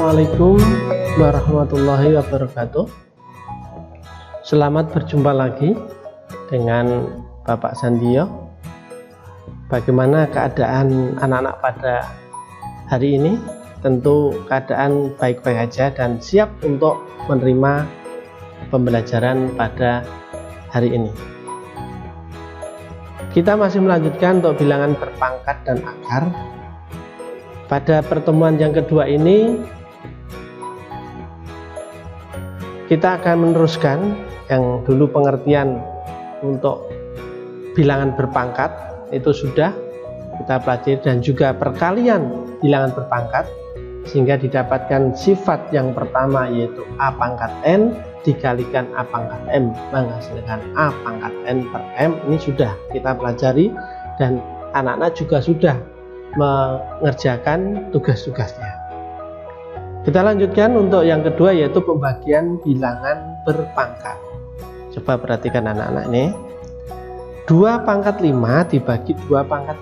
Assalamualaikum warahmatullahi wabarakatuh. Selamat berjumpa lagi dengan Bapak Sandio. Bagaimana keadaan anak-anak pada hari ini? Tentu keadaan baik-baik aja dan siap untuk menerima pembelajaran pada hari ini. Kita masih melanjutkan untuk bilangan berpangkat dan akar. Pada pertemuan yang kedua ini kita akan meneruskan yang dulu pengertian untuk bilangan berpangkat itu sudah kita pelajari, dan juga perkalian bilangan berpangkat sehingga didapatkan sifat yang pertama yaitu A pangkat N dikalikan A pangkat M menghasilkan A pangkat N per M. Ini sudah kita pelajari dan anak-anak juga sudah mengerjakan tugas-tugasnya. Kita lanjutkan untuk yang kedua yaitu pembagian bilangan berpangkat. Coba perhatikan anak-anak ini. 2 pangkat 5 dibagi 2 pangkat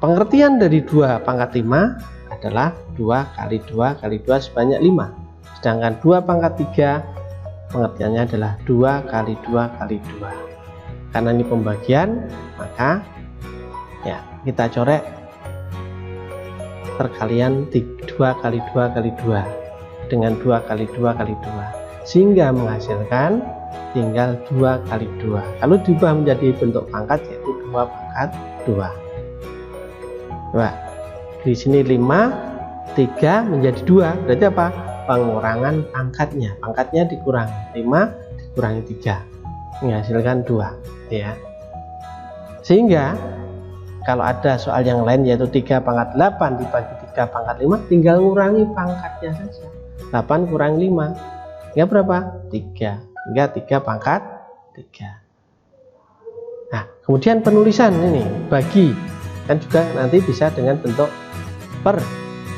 3. Pengertian dari 2 pangkat 5 adalah 2 kali 2 kali 2 sebanyak 5. Sedangkan 2 pangkat 3 pengertiannya adalah 2 kali 2 kali 2. Karena ini pembagian, maka ya kita coret perkalian 2 kali 2 kali 2 dengan 2 kali 2 kali 2 sehingga menghasilkan tinggal 2 kali 2. Kalau diubah menjadi bentuk pangkat yaitu 2 pangkat 2. Coba di sini 5, 3 menjadi 2, berarti apa? Pengurangan pangkatnya. Pangkatnya dikurangi 5 dikurangi 3 menghasilkan 2 ya. Sehingga kalau ada soal yang lain yaitu 3 pangkat 8 dibagi 3 pangkat 5, tinggal ngurangi pangkatnya saja. 8 kurang 5 hingga berapa? 3. Hingga 3 pangkat 3. Nah, kemudian penulisan ini bagi kan juga nanti bisa dengan bentuk per,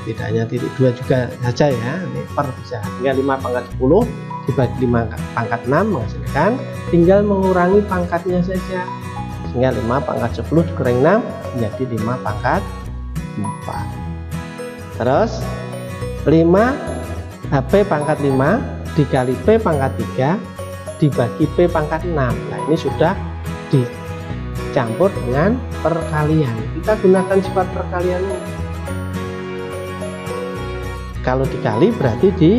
tidak hanya titik 2 juga saja ya, ini per bisa. Hingga 5 pangkat 10 dibagi 5 pangkat 6 menghasilkan tinggal mengurangi pangkatnya saja. Sehingga 5 pangkat 10 dikurangi 6 menjadi 5 pangkat 4. Terus 5 HP pangkat 5 dikali P pangkat 3 dibagi P pangkat 6. Nah ini sudah dicampur dengan perkalian. Kita gunakan sifat perkalian ini. Kalau dikali berarti di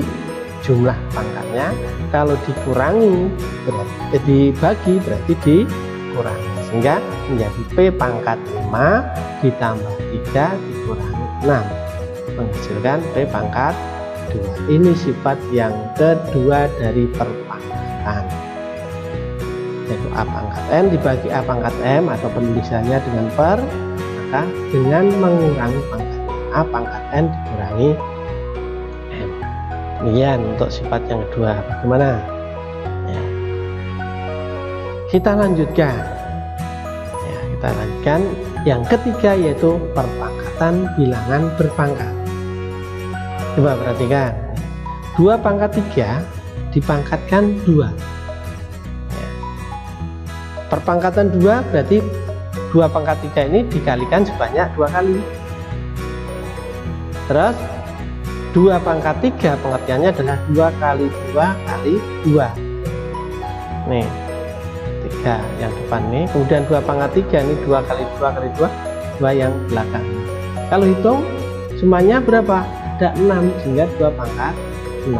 jumlah pangkatnya, kalau dikurangi berarti dibagi berarti dikurangi, sehingga menjadi P pangkat 5 ditambah 3 dikurangi 6 menghasilkan P pangkat 2. Ini sifat yang kedua dari perpangkatan, yaitu A pangkat N dibagi A pangkat M, atau penulisannya dengan per, maka dengan mengurangi pangkat A pangkat N dikurangi M. Demikian untuk sifat yang kedua. Bagaimana ya. Kita lanjutkan ya, kita lanjutkan yang ketiga yaitu perpangkatan bilangan berpangkat. Coba perhatikan, 2 pangkat 3 dipangkatkan 2 ya. Perpangkatan 2 berarti 2 pangkat 3 ini dikalikan sebanyak 2 kali. Terus 2 pangkat 3 pengertiannya adalah 2 kali 2 kali 2. Nih 3 yang depan nih, kemudian 2 pangkat 3 ini 2 kali 2 kali 2, 2 yang belakang. Kalau hitung semuanya berapa? Ada 6, sehingga 2 pangkat 6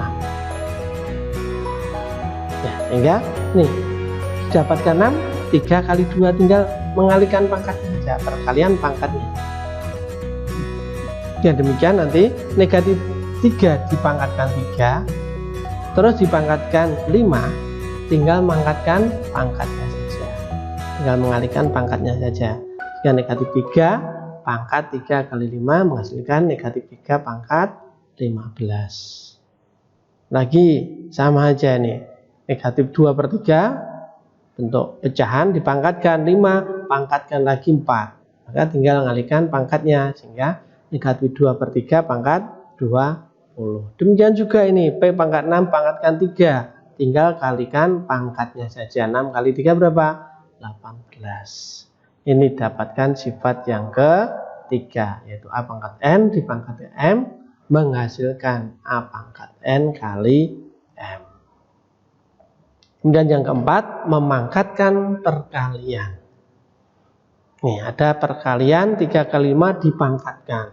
ya, sehingga nih didapatkan 6, 3 kali 2 tinggal mengalihkan pangkatnya saja, perkalian pangkatnya ya. Demikian nanti negatif 3 dipangkatkan 3 terus dipangkatkan 5, tinggal mengangkatkan pangkatnya saja, tinggal mengalihkan pangkatnya saja. Jika negatif 3 pangkat 3 kali 5 menghasilkan negatif 3 pangkat 15. Lagi sama aja nih, negatif 2 per 3 bentuk pecahan dipangkatkan 5, pangkatkan lagi 4, maka tinggal mengalihkan pangkatnya sehingga negatif 2 per 3 pangkat 20. Demikian juga ini P pangkat 6 pangkatkan 3, tinggal kalikan pangkatnya saja. 6 kali 3 berapa? 18. Ini dapatkan sifat yang ketiga yaitu A pangkat N dipangkat M menghasilkan A pangkat N kali M. Kemudian yang keempat, memangkatkan perkalian. Nih, ada perkalian 3 kali 5 dipangkatkan.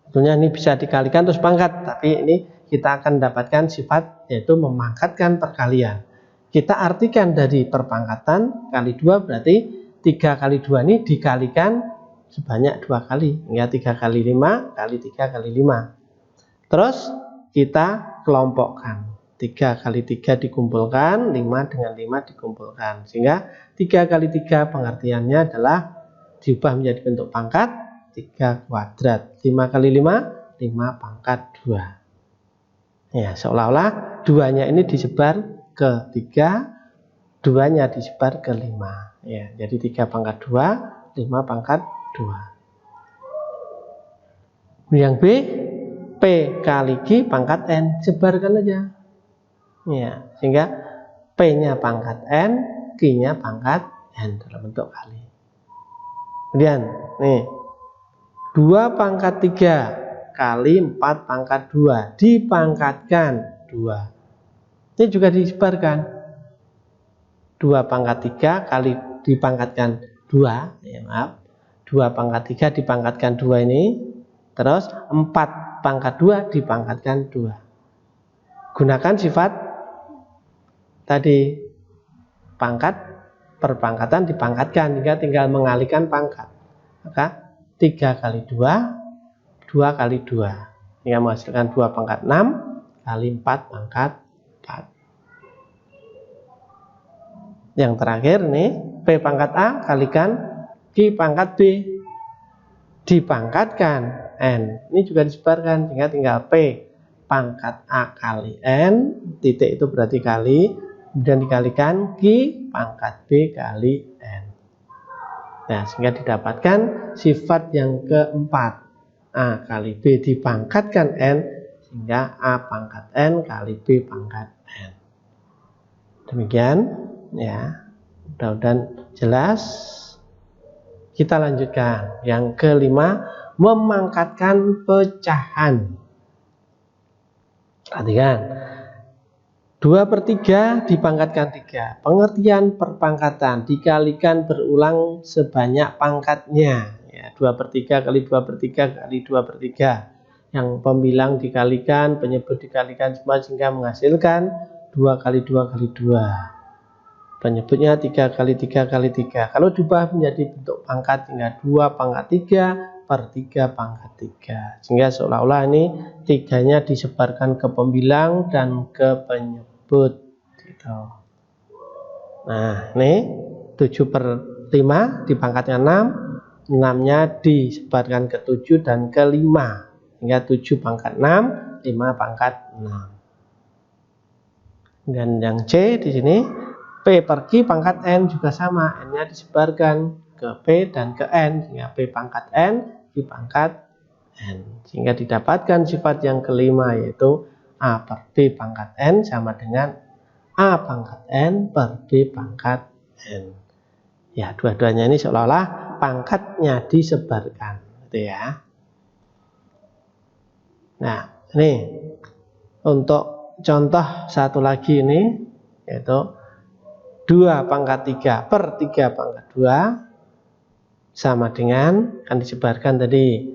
Tentunya ini bisa dikalikan terus pangkat, tapi ini kita akan dapatkan sifat yaitu memangkatkan perkalian. Kita artikan dari perpangkatan kali 2 berarti 3 kali 2 ini dikalikan sebanyak 2 kali. Ya, 3 kali 5 kali 3 kali 5. Terus kita kelompokkan. 3 kali 3 dikumpulkan, 5 dengan 5 dikumpulkan. Sehingga 3 kali 3 pengertiannya adalah diubah menjadi bentuk pangkat 3 kuadrat. 5 kali 5, 5 pangkat 2. Ya, seolah-olah 2-nya ini disebar ke 3, 2-nya disebar ke 5. Ya, jadi 3 pangkat 2, 5 pangkat 2. Yang B, P kali Q pangkat N, sebarkan aja. Ya, sehingga P-nya pangkat N, Q-nya pangkat N dalam bentuk kali. Kemudian, nih 2 pangkat 3 kali 4 pangkat 2 dipangkatkan 2. Ini juga disebarkan. 2 pangkat 3 kali dipangkatkan 2. Ya, maaf. 2 pangkat 3 dipangkatkan 2 ini. Terus 4 pangkat 2 dipangkatkan 2. Gunakan sifat tadi. Pangkat, perpangkatan dipangkatkan. Hingga tinggal mengalihkan pangkat. Maka 3 kali 2, 2 kali 2. Hingga menghasilkan 2 pangkat 6 kali 4 pangkat 4. Yang terakhir nih, P pangkat A kalikan Q pangkat B dipangkatkan N. Ini juga disebarkan, sehingga tinggal P pangkat A kali N, titik itu berarti kali, kemudian dikalikan Q pangkat B kali N. Nah, sehingga didapatkan sifat yang keempat, A kali B dipangkatkan N, sehingga A pangkat N kali B pangkat N. Demikian ya, mudah-mudahan jelas. Kita lanjutkan yang kelima, memangkatkan pecahan. Perhatikan, 2/3 dipangkatkan 3. Pengertian perpangkatan dikalikan berulang sebanyak pangkatnya. Ya, 2/3 kali 2/3 kali 2/3. Yang pembilang dikalikan, penyebut dikalikan semua sehingga menghasilkan 2 kali 2 kali 2. Penyebutnya 3 kali 3 kali 3. Kalau diubah menjadi bentuk pangkat hingga 2 pangkat 3/3 pangkat 3. Sehingga seolah-olah ini 3-nya disebarkan ke pembilang dan ke penyebut. Gitu. Nah, ini 7/5 dipangkatnya 6. 6-nya disebarkan ke 7 dan ke 5. Hingga 7 pangkat 6, 5 pangkat 6. Dan yang C di sini, P per Q pangkat N juga sama, N-nya disebarkan ke P dan ke N, sehingga P pangkat N, Q pangkat N. Sehingga didapatkan sifat yang kelima, yaitu A per B pangkat N sama dengan A pangkat N per B pangkat N. Ya, dua-duanya ini seolah-olah pangkatnya disebarkan, gitu ya. Nah, ini untuk contoh satu lagi ini, yaitu 2 pangkat 3/3 pangkat 2 sama dengan, kan disebarkan tadi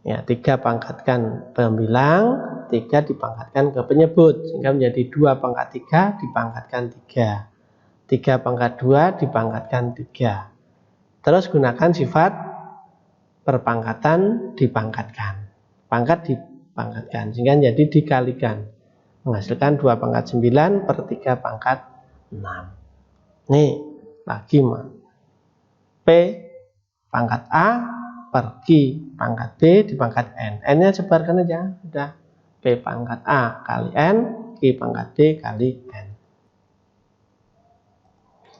ya, 3 pangkatkan pembilang, 3 dipangkatkan ke penyebut, sehingga menjadi 2 pangkat 3 dipangkatkan 3, 3 pangkat 2 dipangkatkan 3. Terus gunakan sifat perpangkatan dipangkatkan, pangkat dipangkatkan, sehingga jadi dikalikan, menghasilkan 2 pangkat 9/3 pangkat 6. Nih, lagi P pangkat A per Q pangkat B dipangkat N. N-nya sebarkan aja, udah. P pangkat A kali N, Q pangkat B kali N.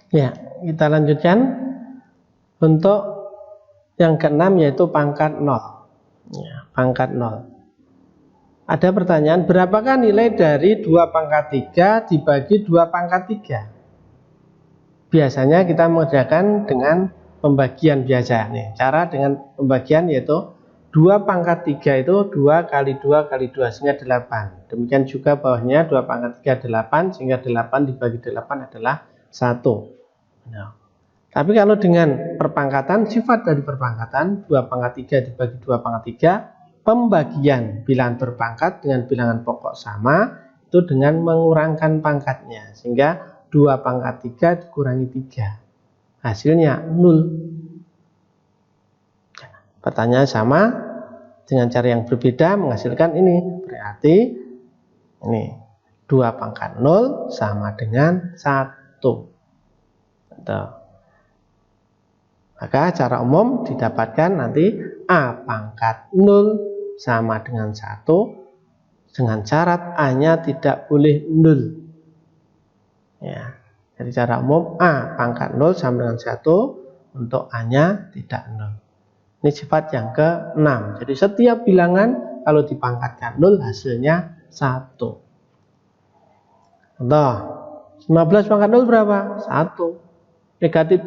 Ya, kita lanjutkan untuk yang keenam, yaitu pangkat 0. Ya, pangkat 0. Ada pertanyaan, berapakah nilai dari 2 pangkat 3 dibagi 2 pangkat 3? Biasanya kita mengerjakan dengan pembagian biasa nih. Cara dengan pembagian yaitu 2 pangkat 3 itu 2 kali 2 kali 2 sehingga 8. Demikian juga bawahnya 2 pangkat 3 8 sehingga 8 dibagi 8 adalah 1. Nah, tapi kalau dengan perpangkatan, sifat dari perpangkatan 2 pangkat 3 dibagi 2 pangkat 3, pembagian bilangan berpangkat dengan bilangan pokok sama itu dengan mengurangkan pangkatnya, sehingga 2 pangkat 3 dikurangi 3. Hasilnya 0. Pertanyaan sama dengan cara yang berbeda menghasilkan ini. Berarti ini 2 pangkat 0 sama dengan 1. Tuh. Maka cara umum didapatkan nanti A pangkat 0 sama dengan 1 dengan syarat A-nya tidak boleh 0. Ya. Jadi cara umum A pangkat 0 sama dengan 1 untuk A-nya tidak 0. Ini sifat yang ke-6. Jadi setiap bilangan kalau dipangkatkan 0 hasilnya 1. Contoh, 15 pangkat 0 berapa? 1. Negatif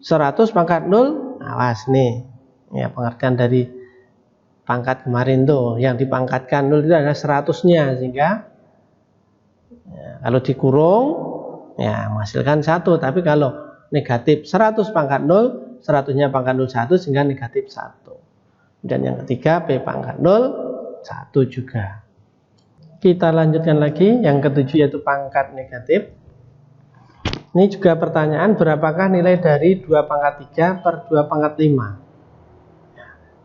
100 pangkat 0, awas nih. Ya, pengertian dari pangkat kemarin tuh, yang dipangkatkan 0 itu adalah 100-nya, sehingga ya, kalau dikurung ya menghasilkan 1. Tapi kalau negatif 100 pangkat 0, 100-nya pangkat 0 1 sehingga negatif 1. Dan yang ketiga B pangkat 0 1 juga. Kita lanjutkan lagi yang ketujuh yaitu pangkat negatif. Ini juga pertanyaan, berapakah nilai dari 2 pangkat 3 per 2 pangkat 5?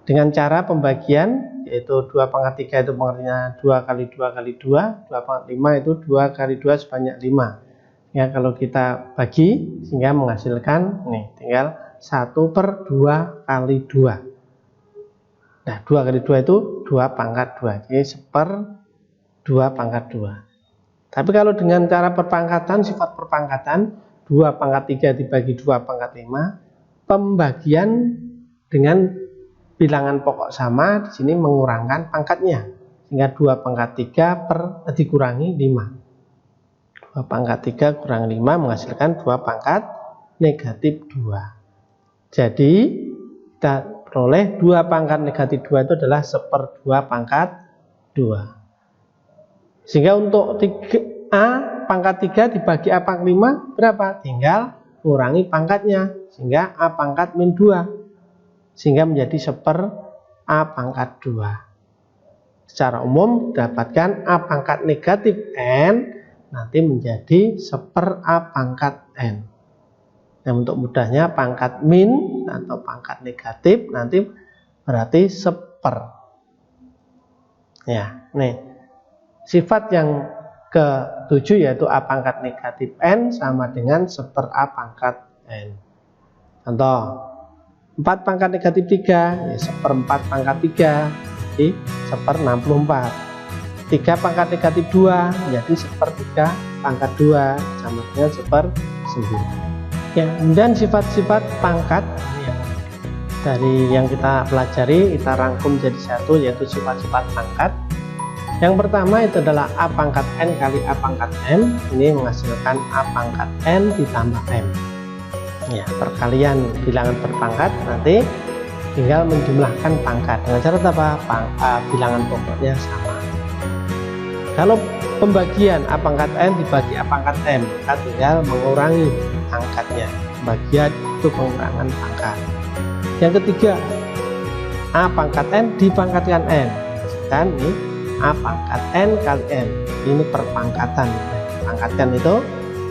Dengan cara pembagian yaitu 2 pangkat 3 itu pengertiannya 2 kali 2 kali 2, 2 pangkat 5 itu 2 kali 2 sebanyak 5. Ya, kalau kita bagi sehingga menghasilkan nih tinggal 1 per 2 kali 2. Nah, 2 kali 2 itu 2 pangkat 2. Jadi 1/2 pangkat 2. Tapi kalau dengan cara perpangkatan, sifat perpangkatan 2 pangkat 3 dibagi 2 pangkat 5, pembagian dengan bilangan pokok sama di sini mengurangkan pangkatnya. Sehingga 2 pangkat 3 dikurangi 5. 2 pangkat 3 kurang 5 menghasilkan 2 pangkat negatif 2. Jadi kita peroleh 2 pangkat negatif 2 itu adalah 1/2 pangkat 2. Sehingga untuk A pangkat 3 dibagi A pangkat 5 berapa? Tinggal kurangi pangkatnya. Sehingga A pangkat min 2. Sehingga menjadi 1/A pangkat 2. Secara umum dapatkan A pangkat negatif N nanti menjadi 1/A pangkat N. Nah, untuk mudahnya pangkat min atau pangkat negatif nanti berarti 1/. Ya, nih. Sifat yang ke-7 yaitu A pangkat negatif N sama dengan 1/A pangkat N. Contoh, 4 pangkat negatif 3 ya 1/4 pangkat 3 jadi 1/64. 3 pangkat negatif 2 jadi 1/3 pangkat 2 sama dengan 1/9. Ya, dan sifat-sifat pangkat dari yang kita pelajari kita rangkum jadi satu yaitu sifat-sifat pangkat. Yang pertama itu adalah A pangkat N kali A pangkat M. Ini menghasilkan A pangkat N ditambah M. Ya, perkalian bilangan berpangkat nanti tinggal menjumlahkan pangkat. Dengan cara apa? Bilangan pokoknya sama. Kalau pembagian A pangkat N dibagi A pangkat M, maka tinggal mengurangi pangkatnya. Pembagian itu pengurangan pangkat. Yang ketiga, A pangkat N dipangkatkan N. Dan ini A pangkat N kali M. Ini perpangkatan. Pangkatkan itu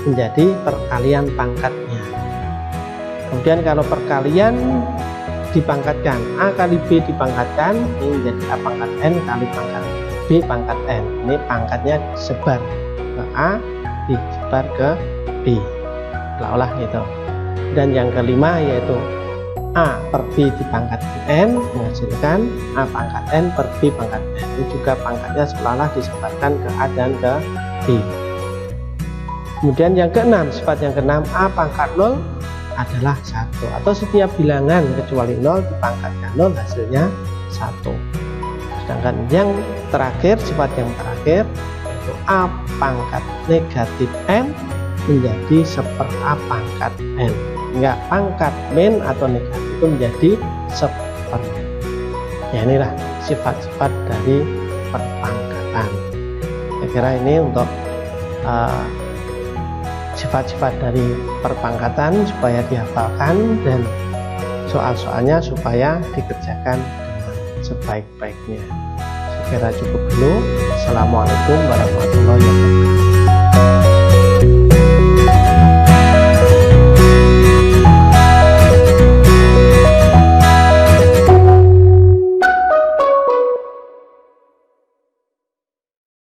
menjadi perkalian pangkatnya. Kemudian kalau perkalian dipangkatkan, A kali B dipangkatkan, ini menjadi A pangkat N kali pangkat B pangkat N. Ini pangkatnya disebar ke A, disebar ke B. Olah gitu. Dan yang kelima yaitu A per B dipangkatkan N menghasilkan A pangkat N per B pangkat N. Ini juga pangkatnya seolah-olah disebarkan ke A dan ke B. Kemudian yang keenam, sifat yang keenam A pangkat 0 adalah 1 atau setiap bilangan kecuali 0 dipangkatkan 0 hasilnya 1. Sedangkan yang terakhir, sifat yang terakhir yaitu A pangkat negatif N menjadi 1/A pangkat N. Hingga pangkat min atau negatif itu menjadi 1/. Ya, inilah sifat-sifat dari perpangkatan. Saya kira ini untuk sifat-sifat dari perpangkatan supaya dihafalkan, dan soal-soalnya supaya dikerjakan dengan sebaik-baiknya. Saya kira cukup dulu. Assalamualaikum warahmatullahi wabarakatuh.